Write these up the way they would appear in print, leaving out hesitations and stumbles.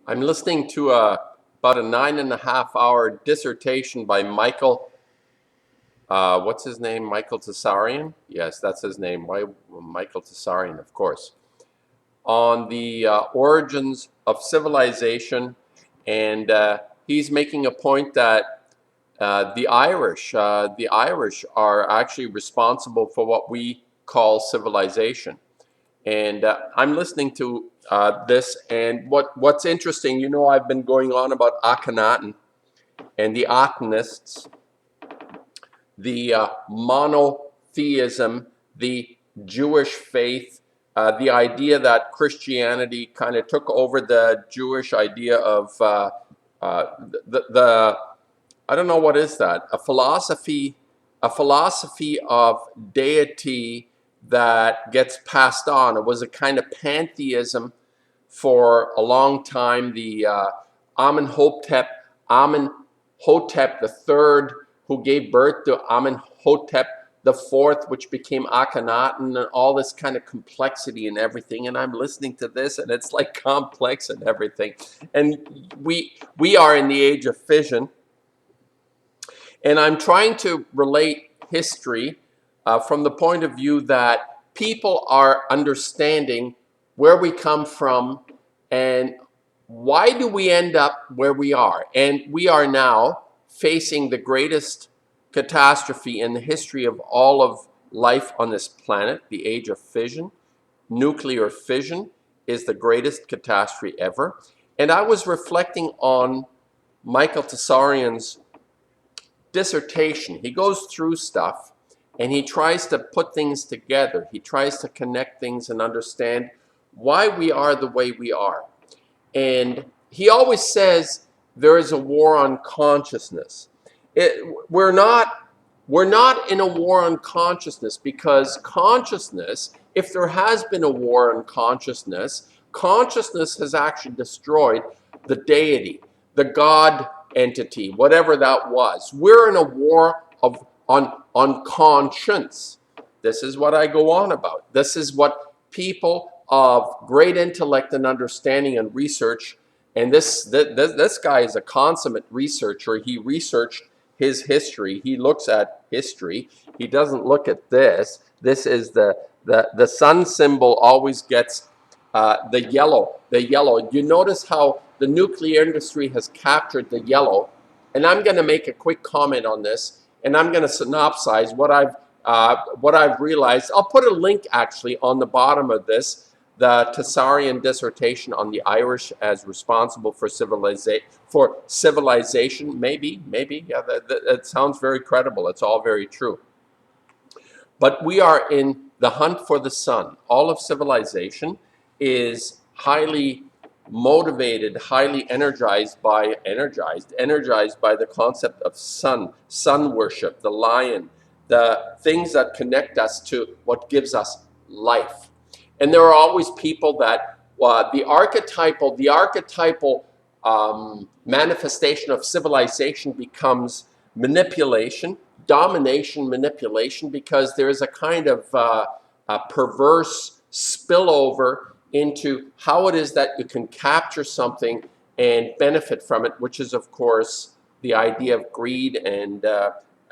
I'm listening to about a 9.5 hour dissertation by Michael, what's his name? Michael Tsarion? Yes, that's his name. Why Michael Tsarion, of course. On the origins of civilization. And he's making a point that the Irish are actually responsible for what we call civilization. And I'm listening to this, and what's interesting, I've been going on about Akhenaten and the Athenists, the monotheism, the Jewish faith, the idea that Christianity kind of took over the Jewish idea of the I don't know, what is that? A philosophy of deity that gets passed on. It was a kind of pantheism for a long time. The Amenhotep the third, who gave birth to Amenhotep the fourth, which became Akhenaten, and all this kind of complexity and everything. And I'm listening to this, and it's like complex and everything. And we are in the age of fission. And I'm trying to relate history from the point of view that people are understanding where we come from and why do we end up where we are. And we are now facing the greatest catastrophe in the history of all of life on this planet, the age of fission. Nuclear fission is the greatest catastrophe ever. And I was reflecting on Michael Tsarion's dissertation. He goes through stuff and he tries to put things together. He tries to connect things and understand why we are the way we are. And he always says there is a war on consciousness. We're not in a war on consciousness, because consciousness, if there has been a war on consciousness, consciousness has actually destroyed the deity, the God entity, whatever that was. We're in a war on conscience. This is what I go on about. This is what people of great intellect and understanding and research, and this guy is a consummate researcher. He researched his history. He looks at history. He doesn't look at this. This is the sun symbol always gets the yellow. You notice how the nuclear industry has captured the yellow. And I'm going to make a quick comment on this, and I'm going to synopsize what I've realized. I'll put a link actually on the bottom of this, the Tsarion dissertation on the Irish as responsible for civilization. Maybe, yeah, that sounds very credible. It's all very true. But we are in the hunt for the sun. All of civilization is highly motivated, highly energized by the concept of sun worship, the lion, the things that connect us to what gives us life. And there are always people that the archetypal manifestation of civilization becomes manipulation, domination, manipulation, because there is a kind of a perverse spillover into how it is that you can capture something and benefit from it, which is, of course, the idea of greed and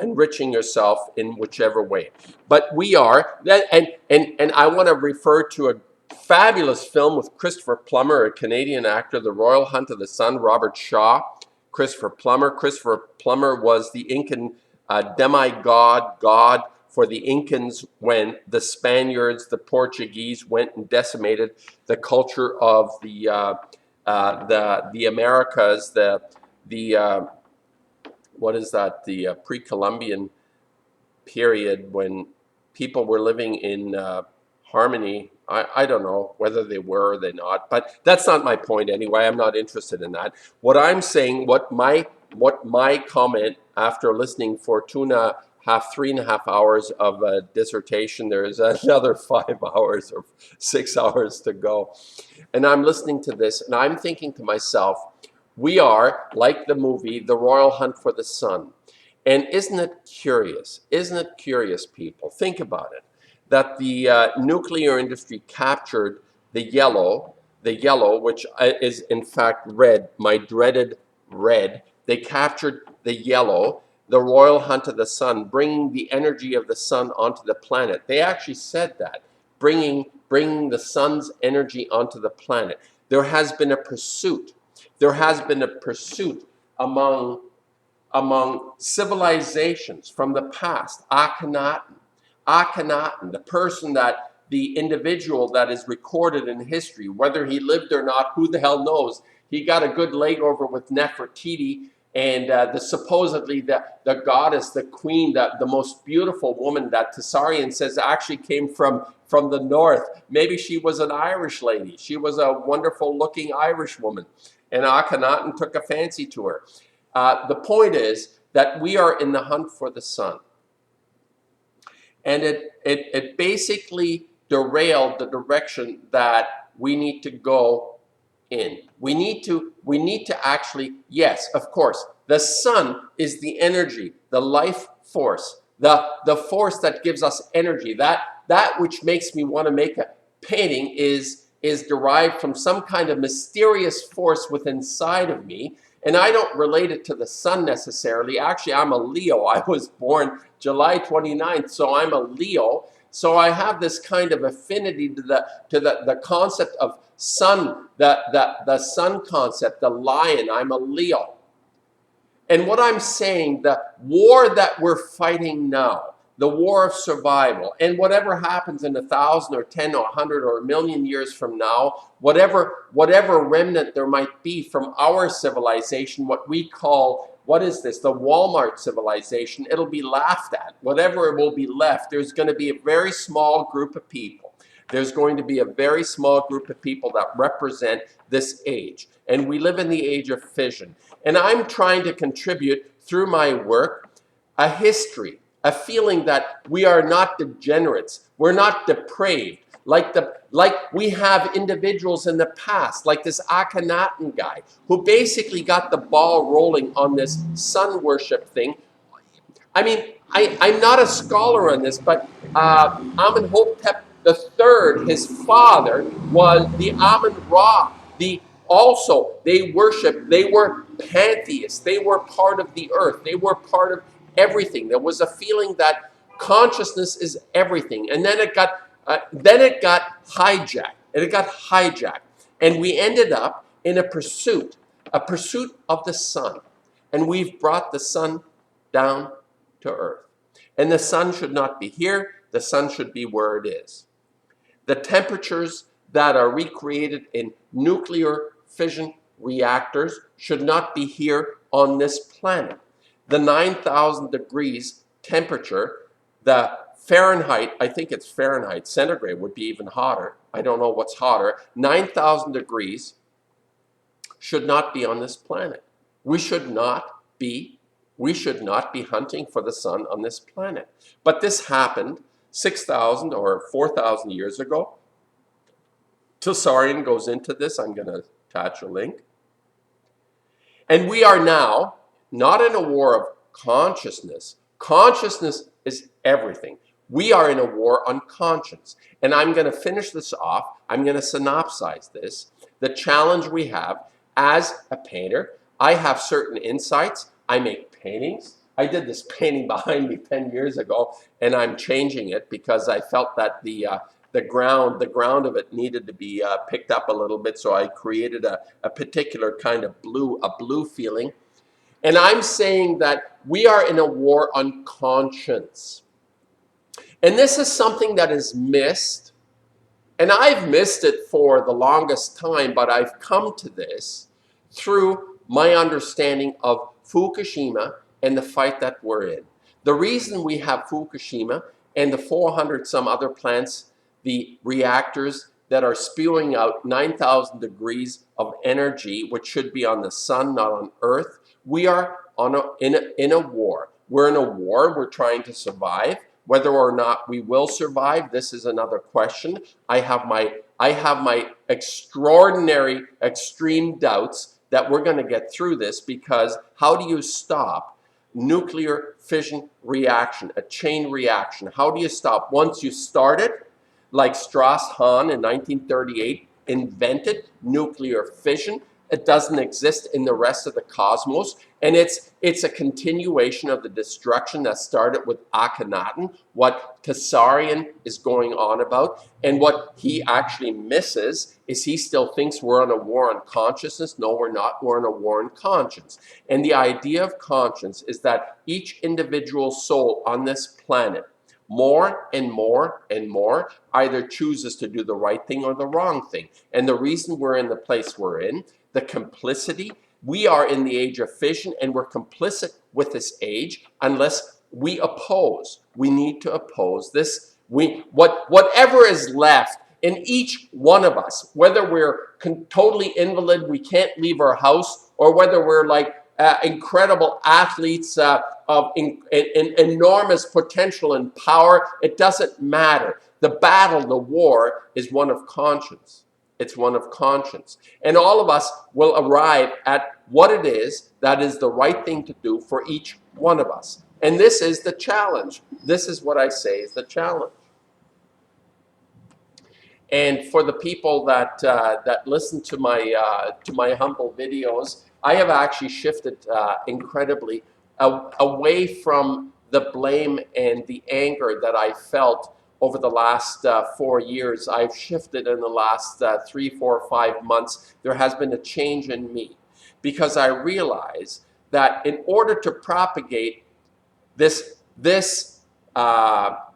enriching yourself in whichever way. But we are, and I want to refer to a fabulous film with Christopher Plummer, a Canadian actor, The Royal Hunt of the Sun, Robert Shaw, Christopher Plummer was the Incan demigod, god for the Incans when the Spaniards, the Portuguese went and decimated the culture of the Americas, the what is that? The pre-Columbian period, when people were living in harmony. I don't know whether they were or they not, but that's not my point anyway. I'm not interested in that. What I'm saying, what my comment after listening for 3.5 hours of a dissertation, there is another 5 hours or 6 hours to go. And I'm listening to this and I'm thinking to myself, we are like the movie, The Royal Hunt for the Sun. And isn't it curious? Isn't it curious, people? Think about it. That the nuclear industry captured the yellow, the yellow, which is in fact red, my dreaded red. They captured the yellow, the royal hunt of the sun, bringing the energy of the sun onto the planet. They actually said that, bringing the sun's energy onto the planet. There has been a pursuit. There has been a pursuit among civilizations from the past. Akhenaten, the person that, the individual that is recorded in history, whether he lived or not, who the hell knows. He got a good leg over with Nefertiti, and supposedly the goddess, the queen, the most beautiful woman that Tsarion says actually came from the north. Maybe she was an Irish lady. She was a wonderful looking Irish woman, and Akhenaten took a fancy to her. The point is that we are in the hunt for the sun. And it basically derailed the direction that we need to go in. We need to actually, yes, of course, the sun is the energy, the life force, the force that gives us energy. That which makes me want to make a painting is derived from some kind of mysterious force within inside of me. And I don't relate it to the sun necessarily. Actually, I'm a Leo. I was born July 29th, so I'm a Leo. So I have this kind of affinity to the concept of sun, the sun concept, the lion. I'm a Leo. And what I'm saying, the war that we're fighting now, the war of survival, and whatever happens in 1,000 or 10 or 100 or 1,000,000 years from now, whatever remnant there might be from our civilization, what we call, what is this, the Walmart civilization, it'll be laughed at. Whatever will be left, there's going to be a very small group of people. There's going to be a very small group of people that represent this age. And we live in the age of fission. And I'm trying to contribute through my work a history, a feeling that we are not degenerates, we're not depraved, like we have individuals in the past, like this Akhenaten guy, who basically got the ball rolling on this sun worship thing. I mean, I'm not a scholar on this, but Amenhotep III, his father, was the Amun-Ra. They were pantheists. They were part of the earth. They were part of everything. There was a feeling that consciousness is everything. And then it got hijacked. And we ended up in a pursuit of the sun. And we've brought the sun down to earth. And the sun should not be here. The sun should be where it is. The temperatures that are recreated in nuclear fission reactors should not be here on this planet. The 9,000 degrees temperature, the Fahrenheit, I think it's Fahrenheit, centigrade would be even hotter. I don't know what's hotter. 9,000 degrees should not be on this planet. We should not be hunting for the sun on this planet. But this happened 6,000 or 4,000 years ago. Tsarion goes into this. I'm going to attach a link. And we are now not in a war of consciousness. Consciousness is everything. We are in a war on conscience. And I'm going to finish this off. I'm going to synopsize this. The challenge we have as a painter, I have certain insights. I make paintings. I did this painting behind me 10 years ago, and I'm changing it because I felt that the ground of it needed to be picked up a little bit, so I created a particular kind of blue, a blue feeling. And I'm saying that we are in a war on conscience. And this is something that is missed, and I've missed it for the longest time, but I've come to this through my understanding of Fukushima and the fight that we're in. The reason we have Fukushima and the 400 some other plants, the reactors that are spewing out 9,000 degrees of energy, which should be on the sun, not on Earth. We are in a war. We're in a war. We're trying to survive. Whether or not we will survive, this is another question. I have my extraordinary, extreme doubts that we're going to get through this, because how do you stop nuclear fission reaction, a chain reaction? How do you stop? Once you start it, like Strauss-Hahn in 1938 invented nuclear fission. It doesn't exist in the rest of the cosmos. And it's a continuation of the destruction that started with Akhenaten, what Tsarion is going on about. And what he actually misses is he still thinks we're on a war on consciousness. No, we're not. We're on a war on conscience. And the idea of conscience is that each individual soul on this planet, more and more and more, either chooses to do the right thing or the wrong thing. And the reason we're in the place we're in, the complicity, we are in the age of fission, and we're complicit with this age unless we oppose. We need to oppose this. Whatever is left in each one of us, whether we're totally invalid, we can't leave our house, or whether we're like incredible athletes of enormous potential and power, it doesn't matter. The battle, the war, is one of conscience. It's one of conscience. And all of us will arrive at what it is that is the right thing to do for each one of us. And this is the challenge. This is what I say is the challenge. And for the people that listen to my humble videos, I have actually shifted incredibly away from the blame and the anger that I felt over the last 4 years. I've shifted in the last 3, 4, 5 months. There has been a change in me because I realize that in order to propagate this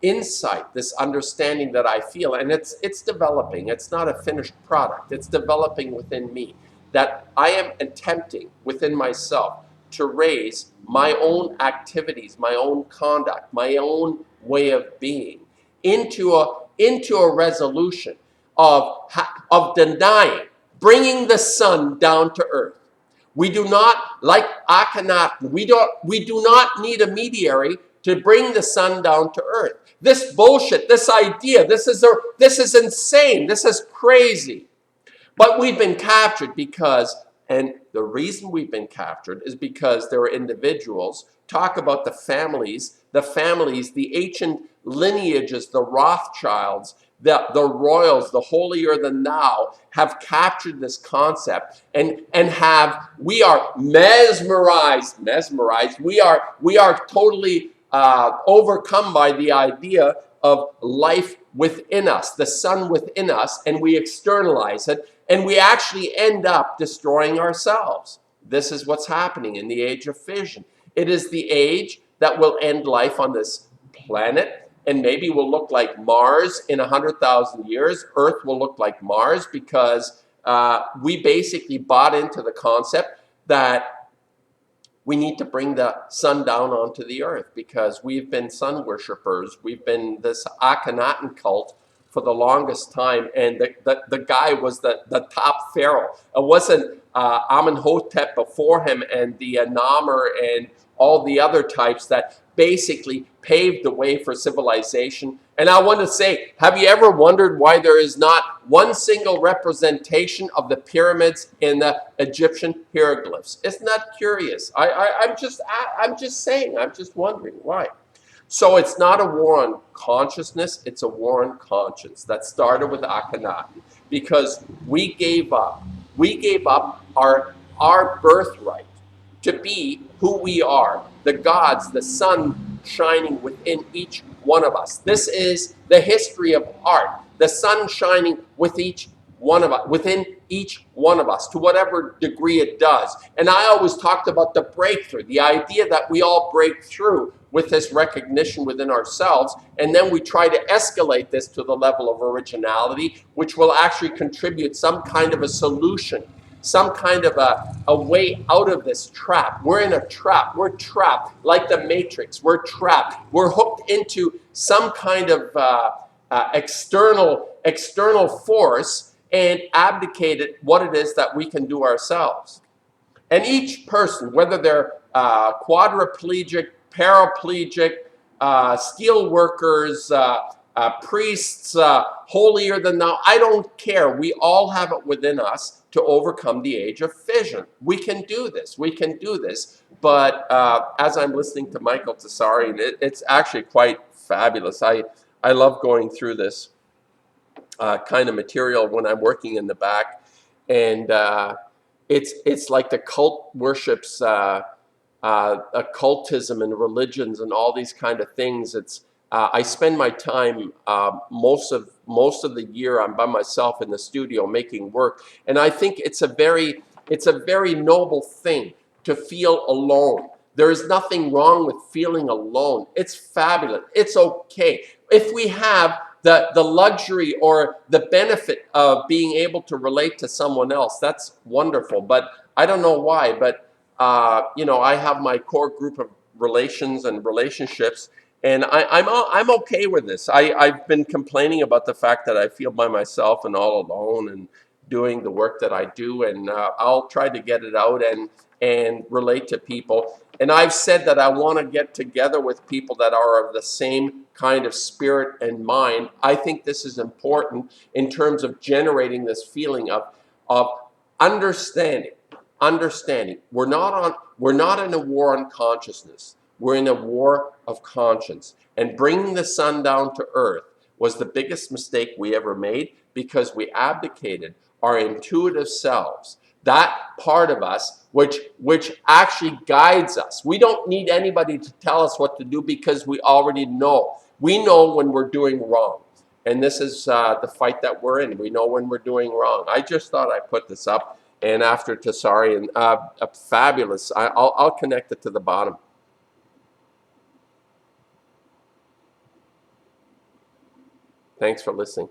insight, this understanding that I feel, and it's developing. It's not a finished product. It's developing within me, that I am attempting within myself to raise my own activities, my own conduct, my own way of being into a resolution of denying, bringing the sun down to earth. We do not, like Akhenaten, we do not need a mediator to bring the sun down to earth. This bullshit, this idea, this is insane, this is crazy. But we've been captured because, and the reason we've been captured is because there are individuals, talk about the families, the ancient lineages, the Rothschilds, the royals, the holier than thou, have captured this concept and we are mesmerized. We are totally overcome by the idea of life within us, the sun within us, and we externalize it, and we actually end up destroying ourselves. This is what's happening in the age of fission. It is the age that will end life on this planet, and maybe will look like Mars in 100,000 years. Earth will look like Mars because we basically bought into the concept that we need to bring the sun down onto the earth because we've been sun worshippers. We've been this Akhenaten cult for the longest time, and the guy was the top pharaoh. It wasn't Amenhotep before him and the Namer and all the other types that basically paved the way for civilization. And I want to say, have you ever wondered why there is not one single representation of the pyramids in the Egyptian hieroglyphs? Isn't that curious? I'm just saying, I'm just wondering why. So it's not a war on consciousness, it's a war on conscience that started with Akhenaten because we gave up our birthright to be who we are, the gods, the sun shining within each one of us. This is the history of art, the sun shining with each one of us, within each one of us, to whatever degree it does. And I always talked about the breakthrough, the idea that we all break through with this recognition within ourselves, and then we try to escalate this to the level of originality, which will actually contribute some kind of a solution, some kind of a way out of this trap. We're in a trap. We're trapped like the Matrix. We're trapped. We're hooked into some kind of external force and abdicated what it is that we can do ourselves. And each person, whether they're quadriplegic, paraplegic, steel workers, priests, holier than thou, I don't care. We all have it within us to overcome the age of fission. We can do this. We can do this. But as I'm listening to Michael Tsarion, it's actually quite fabulous. I love going through this. kind of material when I'm working in the back, and it's like the cult worships occultism and religions and all these kind of things. It's I spend my time most of the year I'm by myself in the studio making work, and I think it's a very noble thing to feel alone. There is nothing wrong with feeling alone. It's fabulous. It's okay. If we have the luxury or the benefit of being able to relate to someone else, that's wonderful. But I don't know why, but I have my core group of relations and relationships, and I'm okay with this. I've been complaining about the fact that I feel by myself and all alone and doing the work that I do, and I'll try to get it out and relate to people. And I've said that I want to get together with people that are of the same kind of spirit and mind. I think this is important in terms of generating this feeling of understanding. Understanding. We're not in a war on consciousness. We're in a war of conscience. And bringing the sun down to earth was the biggest mistake we ever made, because we abdicated our intuitive selves, that part of us which actually guides us. We don't need anybody to tell us what to do, because we already know. We know when we're doing wrong. And this is the fight that we're in. We know when we're doing wrong. I just thought I'd put this up. And after Tsarion, a fabulous, I'll connect it to the bottom. Thanks for listening.